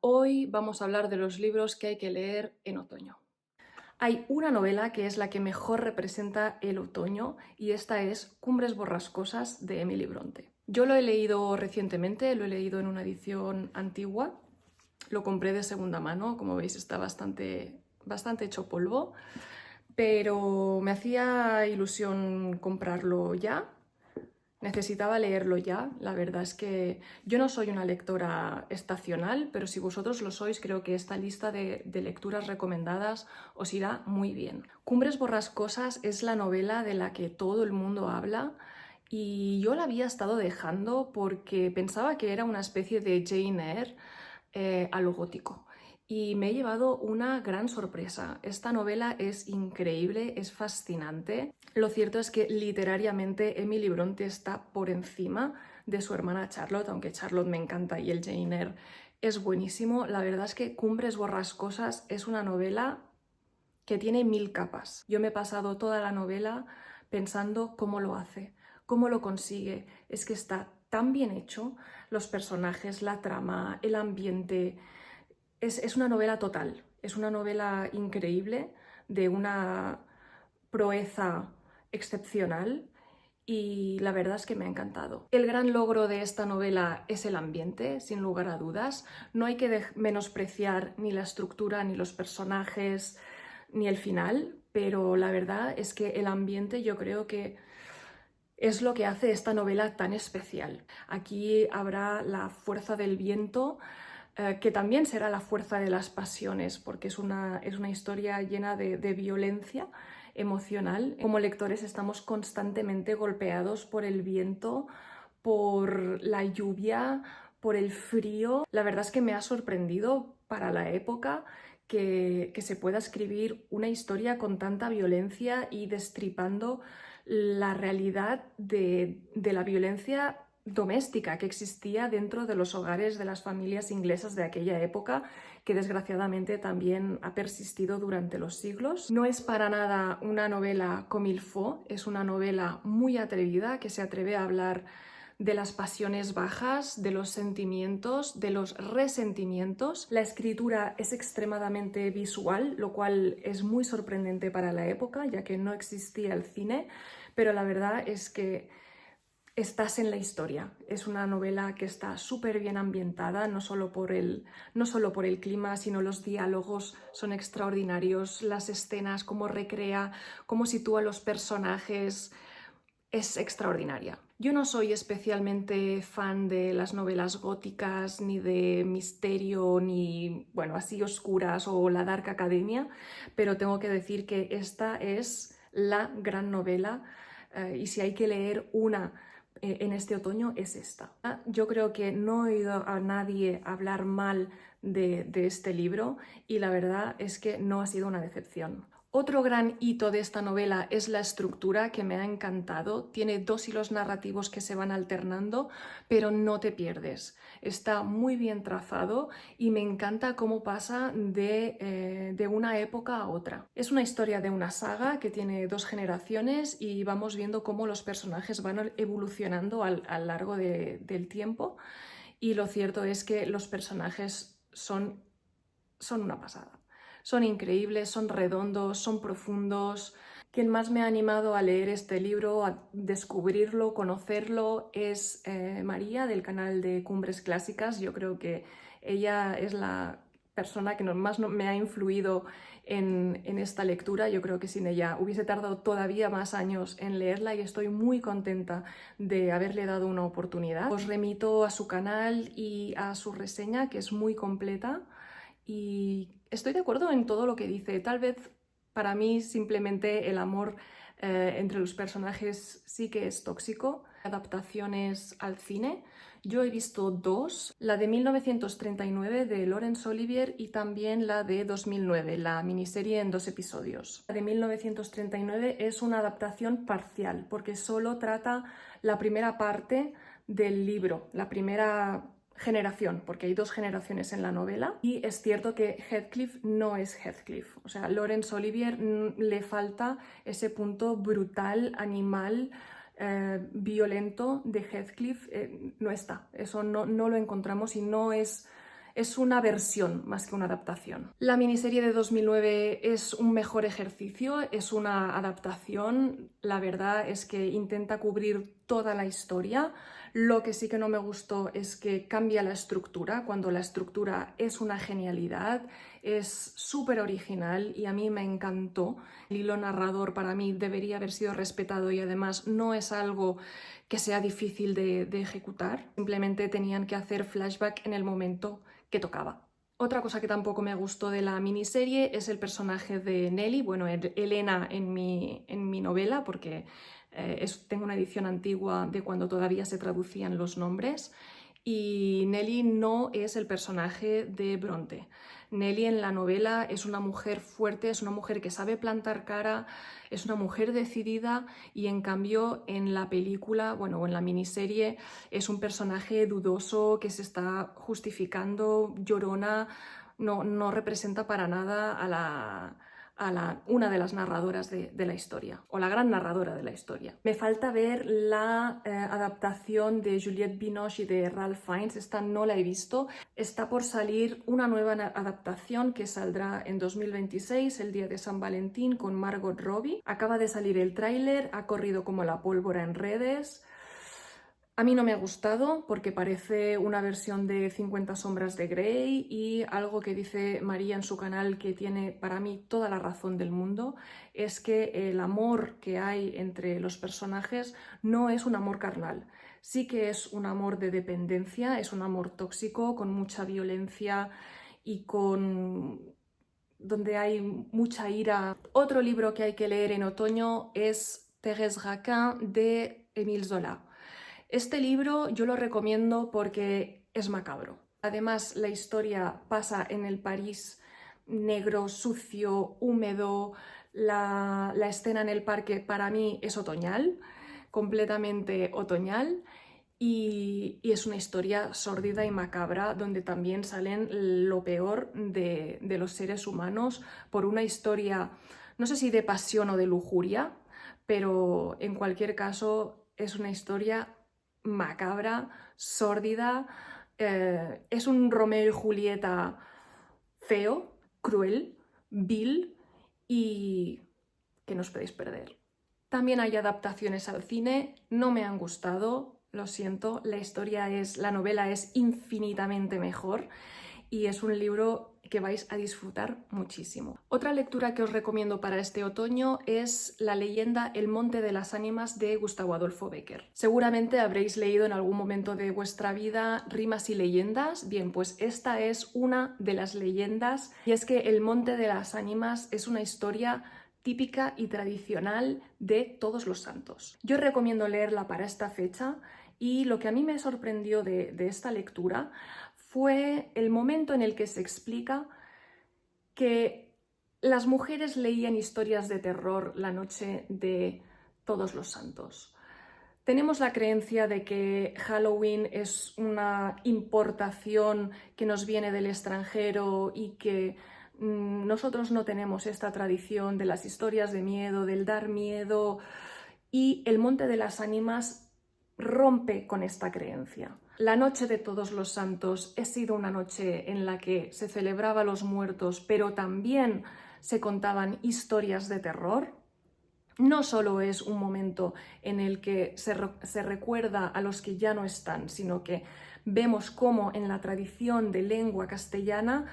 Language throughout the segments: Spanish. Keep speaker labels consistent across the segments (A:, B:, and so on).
A: Hoy vamos a hablar de los libros que hay que leer en otoño. Hay una novela que es la que mejor representa el otoño y esta es Cumbres borrascosas de Emily Bronte. Yo lo he leído recientemente, lo he leído en una edición antigua, lo compré de segunda mano, como veis está bastante hecho polvo, pero me hacía ilusión comprarlo ya. Necesitaba leerlo ya, la verdad es que yo no soy una lectora estacional, pero si vosotros lo sois, creo que esta lista de lecturas recomendadas os irá muy bien. Cumbres borrascosas es la novela de la que todo el mundo habla y yo la había estado dejando porque pensaba que era una especie de Jane Eyre a lo gótico. Y me he llevado una gran sorpresa. Esta novela es increíble, es fascinante. Lo cierto es que literariamente Emily Bronte está por encima de su hermana Charlotte, aunque Charlotte me encanta y el Jane Eyre es buenísimo. La verdad es que Cumbres borrascosas es una novela que tiene 1000 capas. Yo me he pasado toda la novela pensando cómo lo hace, cómo lo consigue. Es que está tan bien hecho, los personajes, la trama, el ambiente. Es una novela total, es una novela increíble, de una proeza excepcional y la verdad es que me ha encantado. El gran logro de esta novela es el ambiente, sin lugar a dudas. No hay que menospreciar ni la estructura, ni los personajes, ni el final, pero la verdad es que el ambiente yo creo que es lo que hace esta novela tan especial. Aquí habrá la fuerza del viento, que también será la fuerza de las pasiones, porque es una historia llena de violencia emocional. Como lectores estamos constantemente golpeados por el viento, por la lluvia, por el frío. La verdad es que me ha sorprendido para la época que se pueda escribir una historia con tanta violencia y destripando la realidad de la violencia doméstica que existía dentro de los hogares de las familias inglesas de aquella época, que desgraciadamente también ha persistido durante los siglos. No es para nada una novela comme il faut, es una novela muy atrevida que se atreve a hablar de las pasiones bajas, de los sentimientos, de los resentimientos. La escritura es extremadamente visual, lo cual es muy sorprendente para la época, ya que no existía el cine, pero la verdad es que estás en la historia. Es una novela que está súper bien ambientada, no solo por el clima, sino los diálogos son extraordinarios, las escenas, cómo recrea, cómo sitúa los personajes, es extraordinaria. Yo no soy especialmente fan de las novelas góticas, ni de misterio, ni, bueno, así oscuras o la Dark Academia, pero tengo que decir que esta es la gran novela y si hay que leer una en este otoño es esta. Yo creo que no he oído a nadie hablar mal de este libro y la verdad es que no ha sido una decepción. Otro gran hito de esta novela es la estructura, que me ha encantado. Tiene dos hilos narrativos que se van alternando, pero no te pierdes. Está muy bien trazado y me encanta cómo pasa de una época a otra. Es una historia de una saga que tiene dos generaciones y vamos viendo cómo los personajes van evolucionando a lo largo del tiempo. Y lo cierto es que los personajes son una pasada. Son increíbles, son redondos, son profundos. Quien más me ha animado a leer este libro, a descubrirlo, conocerlo, es María, del canal de Cumbres Clásicas. Yo creo que ella es la persona que más me ha influido en esta lectura. Yo creo que sin ella hubiese tardado todavía más años en leerla y estoy muy contenta de haberle dado una oportunidad. Os remito a su canal y a su reseña, que es muy completa. Y estoy de acuerdo en todo lo que dice. Tal vez para mí simplemente el amor entre los personajes sí que es tóxico. Adaptaciones al cine. Yo he visto dos, la de 1939 de Laurence Olivier y también la de 2009, la miniserie en 2 episodios. La de 1939 es una adaptación parcial porque solo trata la primera parte del libro, la primera generación, porque hay dos generaciones en la novela y es cierto que Heathcliff no es Heathcliff, o sea, Laurence Olivier le falta ese punto brutal, animal, violento de Heathcliff, no está, eso no lo encontramos y no es Es una versión más que una adaptación. La miniserie de 2009 es un mejor ejercicio, es una adaptación. La verdad es que intenta cubrir toda la historia. Lo que sí que no me gustó es que cambia la estructura, cuando la estructura es una genialidad, es súper original y a mí me encantó. El hilo narrador para mí debería haber sido respetado y además no es algo que sea difícil de ejecutar. Simplemente tenían que hacer flashback en el momento que tocaba. Otra cosa que tampoco me gustó de la miniserie es el personaje de Nelly, bueno, Elena en mi novela, porque tengo una edición antigua de cuando todavía se traducían los nombres, y Nelly no es el personaje de Bronte. Nelly en la novela es una mujer fuerte, es una mujer que sabe plantar cara, es una mujer decidida, y en cambio en la película, bueno, o en la miniserie, es un personaje dudoso que se está justificando, llorona, no representa para nada una de las narradoras de la historia, o la gran narradora de la historia. Me falta ver la adaptación de Juliette Binoche y de Ralph Fiennes, esta no la he visto. Está por salir una nueva adaptación que saldrá en 2026, el día de San Valentín, con Margot Robbie. Acaba de salir el tráiler, ha corrido como la pólvora en redes. A mí no me ha gustado porque parece una versión de 50 sombras de Grey, y algo que dice María en su canal que tiene para mí toda la razón del mundo es que el amor que hay entre los personajes no es un amor carnal. Sí que es un amor de dependencia, es un amor tóxico, con mucha violencia y donde hay mucha ira. Otro libro que hay que leer en otoño es Thérèse Raquin de Émile Zola. Este libro yo lo recomiendo porque es macabro. Además, la historia pasa en el París negro, sucio, húmedo. La escena en el parque para mí es otoñal, completamente otoñal, y es una historia sórdida y macabra donde también salen lo peor de los seres humanos por una historia, no sé si de pasión o de lujuria, pero en cualquier caso es una historia macabra, sórdida, es un Romeo y Julieta feo, cruel, vil, y que no os podéis perder. También hay adaptaciones al cine, no me han gustado, lo siento, la novela es infinitamente mejor y es un libro que vais a disfrutar muchísimo. Otra lectura que os recomiendo para este otoño es la leyenda El monte de las ánimas de Gustavo Adolfo Bécquer. Seguramente habréis leído en algún momento de vuestra vida Rimas y leyendas. Bien, pues esta es una de las leyendas, y es que El monte de las ánimas es una historia típica y tradicional de Todos los Santos. Yo recomiendo leerla para esta fecha, y lo que a mí me sorprendió de esta lectura fue el momento en el que se explica que las mujeres leían historias de terror la noche de Todos los Santos. Tenemos la creencia de que Halloween es una importación que nos viene del extranjero y que nosotros no tenemos esta tradición de las historias de miedo, del dar miedo, y el Monte de las Ánimas rompe con esta creencia. La noche de Todos los Santos ha sido una noche en la que se celebraba a los muertos, pero también se contaban historias de terror. No solo es un momento en el que se recuerda a los que ya no están, sino que vemos cómo en la tradición de lengua castellana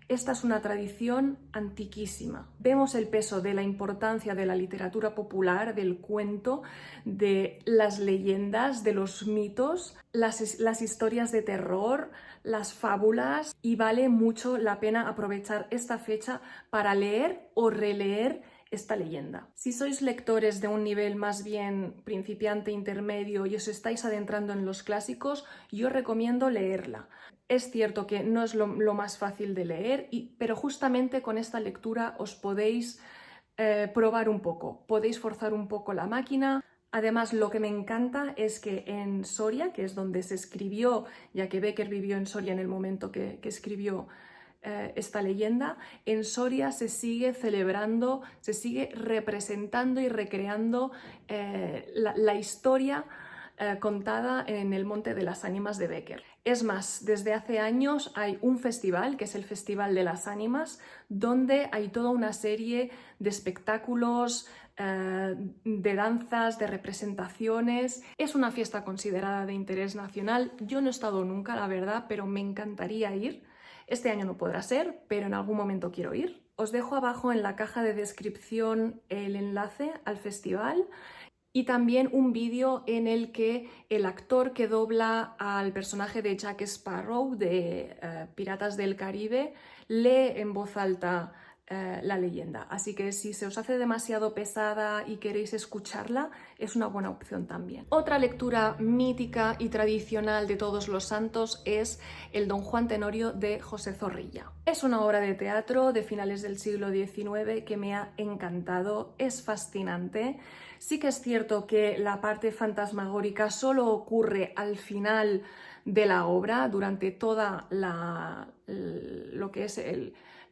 A: esta es una tradición antiquísima. Vemos el peso de la importancia de la literatura popular, del cuento, de las leyendas, de los mitos, las historias de terror, las fábulas, y vale mucho la pena aprovechar esta fecha para leer o releer esta leyenda. Si sois lectores de un nivel más bien principiante, intermedio, y os estáis adentrando en los clásicos, yo recomiendo leerla. Es cierto que no es lo más fácil de leer, pero justamente con esta lectura os podéis probar un poco, podéis forzar un poco la máquina. Además, lo que me encanta es que en Soria, que es donde se escribió, ya que Bécquer vivió en Soria en el momento que escribió esta leyenda, en Soria se sigue celebrando, se sigue representando y recreando la historia contada en el Monte de las Ánimas de Bécquer. Es más, desde hace años hay un festival, que es el Festival de las Ánimas, donde hay toda una serie de espectáculos, de danzas, de representaciones. Es una fiesta considerada de interés nacional. Yo no he estado nunca, la verdad, pero me encantaría ir. Este año no podrá ser, pero en algún momento quiero ir. Os dejo abajo en la caja de descripción el enlace al festival y también un vídeo en el que el actor que dobla al personaje de Jack Sparrow de Piratas del Caribe lee en voz alta la leyenda. Así que si se os hace demasiado pesada y queréis escucharla, es una buena opción también. Otra lectura mítica y tradicional de Todos los Santos es el Don Juan Tenorio de José Zorrilla. Es una obra de teatro de finales del siglo XIX que me ha encantado, es fascinante. Sí que es cierto que la parte fantasmagórica solo ocurre al final de la obra, durante toda lo que es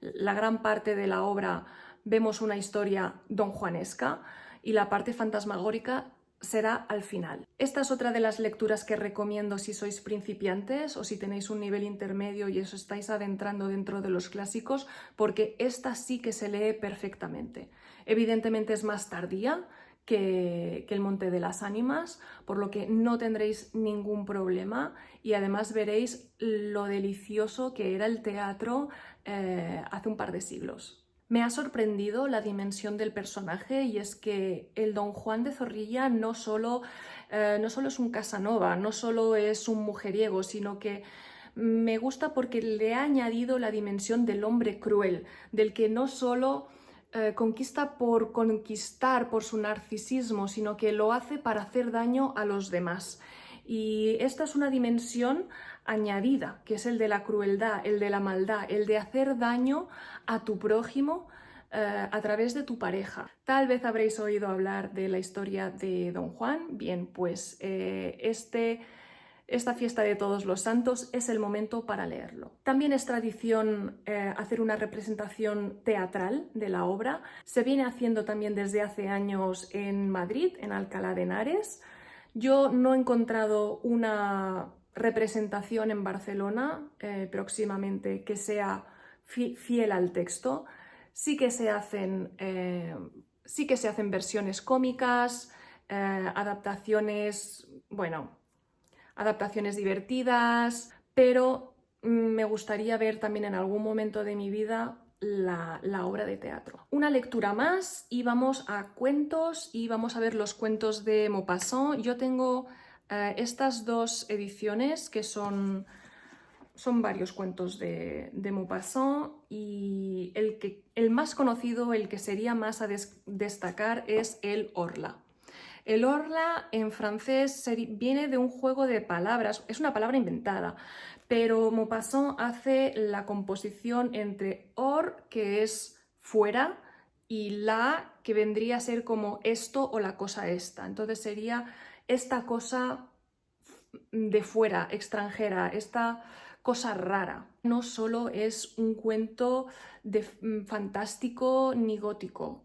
A: la gran parte de la obra vemos una historia donjuanesca y la parte fantasmagórica será al final. Esta es otra de las lecturas que recomiendo si sois principiantes o si tenéis un nivel intermedio y os estáis adentrando dentro de los clásicos, porque esta sí que se lee perfectamente. Evidentemente es más tardía que el Monte de las Ánimas, por lo que no tendréis ningún problema y además veréis lo delicioso que era el teatro hace un par de siglos. Me ha sorprendido la dimensión del personaje y es que el Don Juan de Zorrilla no solo es un Casanova, no solo es un mujeriego, sino que me gusta porque le ha añadido la dimensión del hombre cruel, del que no solo conquista por conquistar, por su narcisismo, sino que lo hace para hacer daño a los demás. Y esta es una dimensión añadida, que es el de la crueldad, el de la maldad, el de hacer daño a tu prójimo a través de tu pareja. Tal vez habréis oído hablar de la historia de Don Juan. Bien, pues esta fiesta de Todos los Santos es el momento para leerlo. También es tradición hacer una representación teatral de la obra. Se viene haciendo también desde hace años en Madrid, en Alcalá de Henares. Yo no he encontrado una representación en Barcelona próximamente que sea fiel al texto. Sí que se hacen versiones cómicas, adaptaciones, bueno, adaptaciones divertidas, pero me gustaría ver también en algún momento de mi vida la obra de teatro. Una lectura más y vamos a cuentos y vamos a ver los cuentos de Maupassant. Yo tengo estas dos ediciones que son varios cuentos de Maupassant y el más conocido, el que sería más a destacar es el Orla. El orla en francés viene de un juego de palabras, es una palabra inventada, pero Maupassant hace la composición entre or, que es fuera, y la, que vendría a ser como esto o la cosa esta. Entonces sería esta cosa de fuera, extranjera, esta cosa rara. No solo es un cuento fantástico ni gótico.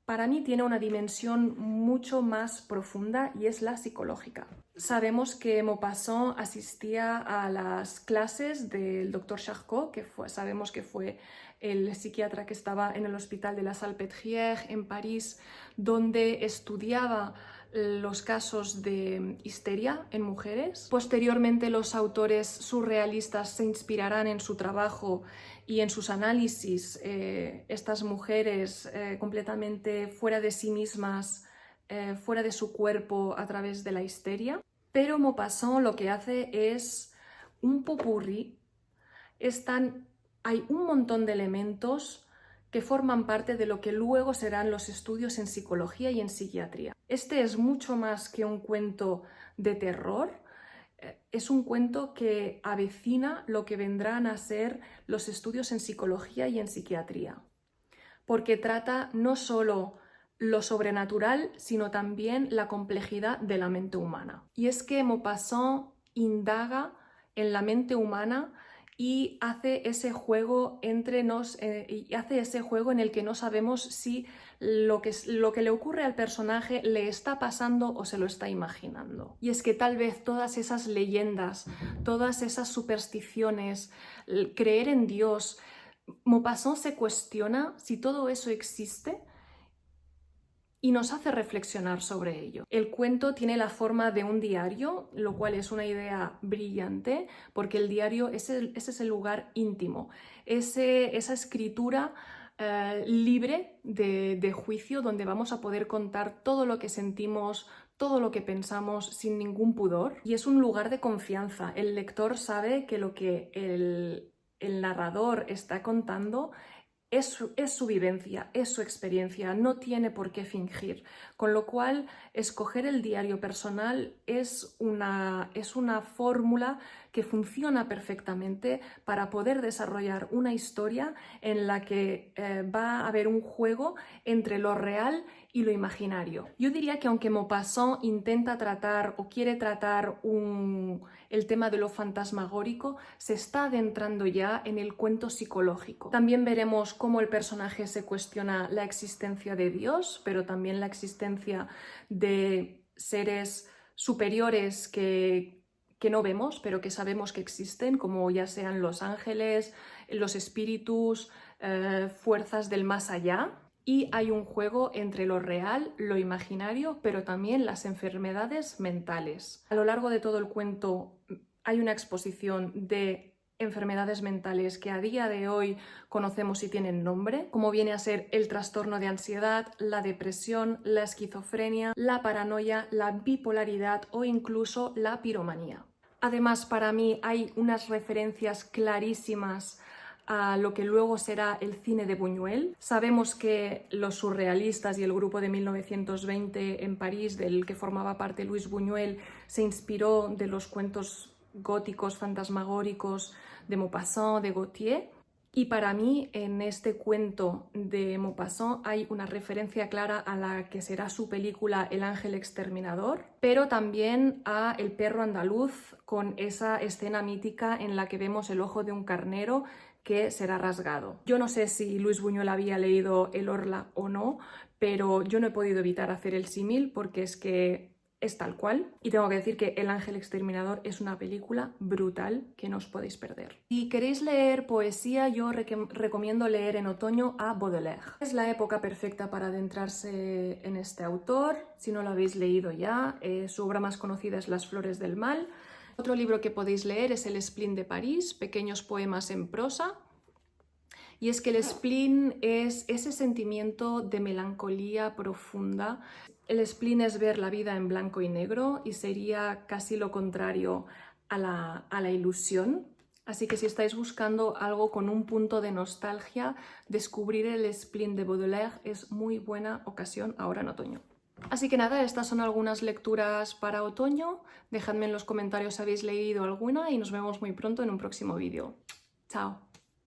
A: Para mí tiene una dimensión mucho más profunda y es la psicológica. Sabemos que Maupassant asistía a las clases del doctor Charcot, sabemos que fue el psiquiatra que estaba en el hospital de la Salpêtrière en París, donde estudiaba los casos de histeria en mujeres. Posteriormente, los autores surrealistas se inspirarán en su trabajo y en sus análisis, estas mujeres completamente fuera de sí mismas, fuera de su cuerpo a través de la histeria. Pero Maupassant lo que hace es un popurrí. Hay un montón de elementos que forman parte de lo que luego serán los estudios en psicología y en psiquiatría. Este es mucho más que un cuento de terror, es un cuento que avecina lo que vendrán a ser los estudios en psicología y en psiquiatría, porque trata no solo lo sobrenatural, sino también la complejidad de la mente humana. Y es que Maupassant indaga en la mente humana y hace ese juego y hace ese juego en el que no sabemos si lo que le ocurre al personaje le está pasando o se lo está imaginando. Y es que tal vez todas esas leyendas, todas esas supersticiones, creer en Dios, Maupassant se cuestiona si todo eso existe y nos hace reflexionar sobre ello. El cuento tiene la forma de un diario, lo cual es una idea brillante, porque el diario ese es el lugar íntimo, esa escritura libre de juicio, donde vamos a poder contar todo lo que sentimos, todo lo que pensamos sin ningún pudor. Y es un lugar de confianza. El lector sabe que lo que el narrador está contando es su vivencia, es su experiencia, no tiene por qué fingir. Con lo cual, escoger el diario personal es una fórmula que funciona perfectamente para poder desarrollar una historia en la que va a haber un juego entre lo real y lo imaginario. Yo diría que aunque Maupassant intenta tratar o quiere tratar el tema de lo fantasmagórico, se está adentrando ya en el cuento psicológico. También veremos cómo el personaje se cuestiona la existencia de Dios, pero también la existencia de seres superiores que no vemos, pero que sabemos que existen, como ya sean los ángeles, los espíritus, fuerzas del más allá. Y hay un juego entre lo real, lo imaginario, pero también las enfermedades mentales. A lo largo de todo el cuento hay una exposición de enfermedades mentales que a día de hoy conocemos y tienen nombre, como viene a ser el trastorno de ansiedad, la depresión, la esquizofrenia, la paranoia, la bipolaridad o incluso la piromanía. Además, para mí hay unas referencias clarísimas a lo que luego será el cine de Buñuel. Sabemos que los surrealistas y el grupo de 1920 en París, del que formaba parte Luis Buñuel, se inspiró de los cuentos góticos, fantasmagóricos de Maupassant, de Gautier. Y para mí, en este cuento de Maupassant hay una referencia clara a la que será su película El ángel exterminador, pero también a El perro andaluz, con esa escena mítica en la que vemos el ojo de un carnero que será rasgado. Yo no sé si Luis Buñuel había leído El Orla o no, pero yo no he podido evitar hacer el símil porque es que es tal cual. Y tengo que decir que El ángel exterminador es una película brutal que no os podéis perder. Si queréis leer poesía, yo recomiendo leer en otoño a Baudelaire. Es la época perfecta para adentrarse en este autor, si no lo habéis leído ya. Su obra más conocida es Las flores del mal. Otro libro que podéis leer es El spleen de París, pequeños poemas en prosa. Y es que el spleen es ese sentimiento de melancolía profunda. El spleen es ver la vida en blanco y negro y sería casi lo contrario a la ilusión. Así que si estáis buscando algo con un punto de nostalgia, descubrir el spleen de Baudelaire es muy buena ocasión ahora en otoño. Así que nada, estas son algunas lecturas para otoño. Dejadme en los comentarios si habéis leído alguna y nos vemos muy pronto en un próximo vídeo. Chao.